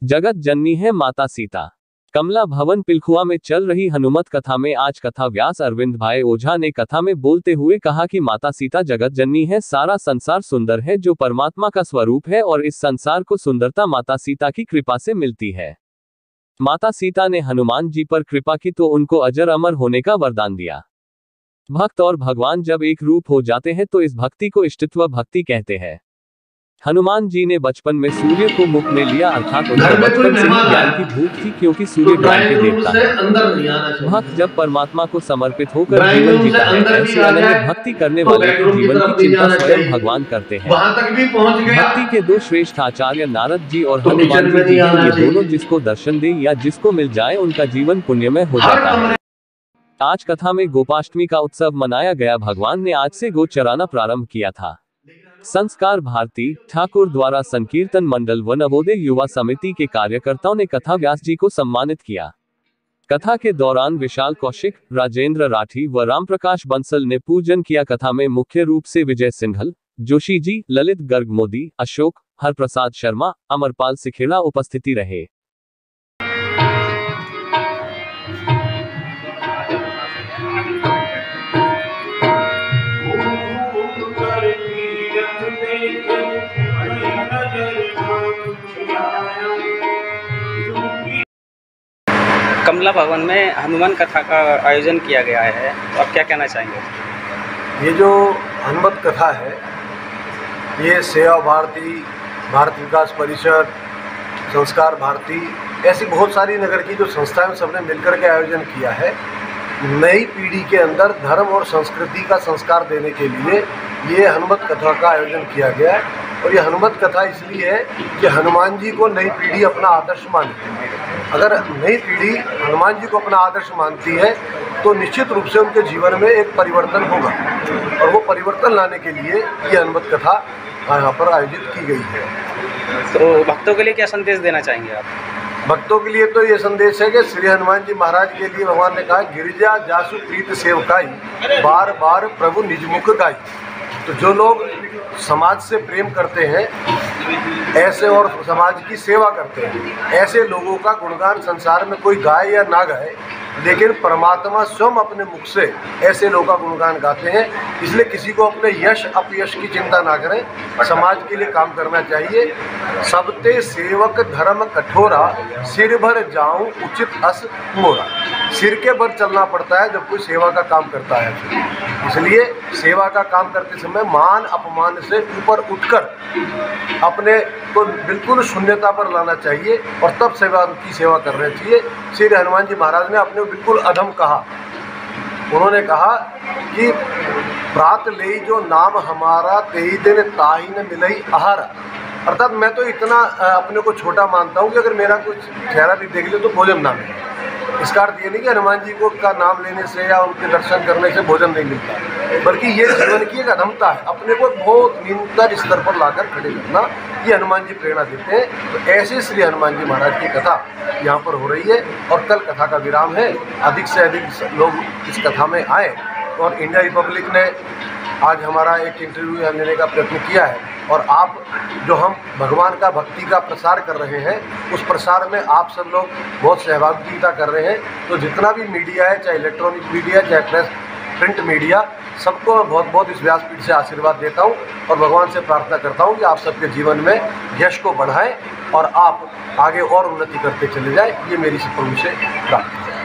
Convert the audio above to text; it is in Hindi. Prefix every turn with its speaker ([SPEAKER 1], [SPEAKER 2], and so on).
[SPEAKER 1] जगत जननी है माता सीता। कमला भवन पिलखुआ में चल रही हनुमत कथा में आज कथा व्यास अरविंद भाई ओझा ने कथा में बोलते हुए कहा कि माता सीता जगत जननी है। सारा संसार सुंदर है जो परमात्मा का स्वरूप है और इस संसार को सुंदरता माता सीता की कृपा से मिलती है। माता सीता ने हनुमान जी पर कृपा की तो उनको अजर अमर होने का वरदान दिया। भक्त और भगवान जब एक रूप हो जाते हैं तो इस भक्ति को इष्टत्व भक्ति कहते हैं। हनुमान जी ने बचपन में सूर्य को मुख में लिया, अर्थात उनको बचपन से ही ज्ञान की भूख थी, क्योंकि सूर्य ज्ञान के देवता हैं। भक्त जब परमात्मा को समर्पित होकर जीवन जीता है, ऐसे अनन्य भक्ति करने वाले के जीवन की चिंता स्वयं भगवान करते हैं। भक्ति के दो श्रेष्ठ आचार्य नारद जी और हनुमान जी हैं। ये दोनों जिसको दर्शन दे या जिसको मिल जाए उनका जीवन पुण्यमय हो जाता है। आज कथा में गोपाष्टमी का उत्सव मनाया गया। भगवान ने आज से गो चराना प्रारंभ किया था। संस्कार भारती ठाकुर द्वारा संकीर्तन मंडल व नवोदय युवा समिति के कार्यकर्ताओं ने कथा व्यास जी को सम्मानित किया। कथा के दौरान विशाल कौशिक, राजेंद्र राठी व रामप्रकाश बंसल ने पूजन किया। कथा में मुख्य रूप से विजय सिंघल, जोशी जी, ललित गर्ग मोदी, अशोक, हरप्रसाद शर्मा, अमरपाल सिखेड़ा उपस्थिति रहे।
[SPEAKER 2] कमला भवन में हनुमान कथा का आयोजन किया गया है, तो आप क्या कहना चाहेंगे?
[SPEAKER 3] ये जो हनुमत कथा है ये सेवा भारती, भारत विकास परिषद, संस्कार भारती, ऐसी बहुत सारी नगर की जो संस्थाएं सबने मिलकर के आयोजन किया है। नई पीढ़ी के अंदर धर्म और संस्कृति का संस्कार देने के लिए ये हनुमत कथा का आयोजन किया गया है। और ये हनुमत कथा इसलिए है कि हनुमान जी को नई पीढ़ी अपना आदर्श मानती है। अगर नई पीढ़ी हनुमान जी को अपना आदर्श मानती है तो निश्चित रूप से उनके जीवन में एक परिवर्तन होगा, और वो परिवर्तन लाने के लिए ये हनुमत कथा यहाँ पर आयोजित की गई है।
[SPEAKER 2] तो भक्तों के लिए क्या संदेश देना चाहेंगे आप?
[SPEAKER 3] भक्तों के लिए तो ये संदेश है कि श्री हनुमान जी महाराज के लिए भगवान ने कहा, गिरिजा जासु प्रीत सेवकाई, बार बार प्रभु निजमुख गाई। तो जो लोग समाज से प्रेम करते हैं ऐसे और समाज की सेवा करते हैं, ऐसे लोगों का गुणगान संसार में कोई गाए या ना गाए, लेकिन परमात्मा स्वयं अपने मुख से ऐसे लोगों का गुणगान गाते हैं। इसलिए किसी को अपने यश अपयश की चिंता ना करें, समाज के लिए काम करना चाहिए। सबते सेवक धर्म कठोरा, सिर भर जाऊं उचित अस मोरा। सिर के भर चलना पड़ता है जब कोई सेवा का काम करता है। इसलिए सेवा का काम करते समय मान अपमान से ऊपर उठकर अपने को बिल्कुल शून्यता पर लाना चाहिए और तब सेवा की सेवा करना चाहिए। श्री हनुमान जी महाराज ने अपने बिल्कुल अधम कहा। उन्होंने कहा कि प्रात ले जो नाम हमारा, तेई दिन ताही न मिलई आहारा। अर्थात मैं तो इतना अपने को छोटा मानता हूँ कि अगर मेरा कुछ चेहरा भी देख ले तो भोजन ना मिले। इसका अर्थ ये नहीं कि हनुमान जी को का नाम लेने से या उनके दर्शन करने से भोजन नहीं मिलता, बल्कि ये जीवन की एक अधमता है। अपने को बहुत न्यूनतर स्तर पर लाकर खड़े करना, ये हनुमान जी प्रेरणा देते हैं। तो ऐसे श्री हनुमान जी महाराज की कथा यहाँ पर हो रही है और कल कथा का विराम है। अधिक से अधिक लोग इस कथा में आए। और इंडिया रिपब्लिक ने आज हमारा एक इंटरव्यू लेने का प्रयत्न किया है, और आप जो हम भगवान का भक्ति का प्रसार कर रहे हैं उस प्रसार में आप सब लोग बहुत सहभागिता कर रहे हैं। तो जितना भी मीडिया है, चाहे इलेक्ट्रॉनिक मीडिया, चाहे प्रेस प्रिंट मीडिया, सबको मैं बहुत बहुत इस व्यासपीठ से आशीर्वाद देता हूं और भगवान से प्रार्थना करता हूं कि आप सबके जीवन में यश को बढ़ाएं और आप आगे और उन्नति करते चले जाएं। ये मेरी प्रभु से प्रार्थना है।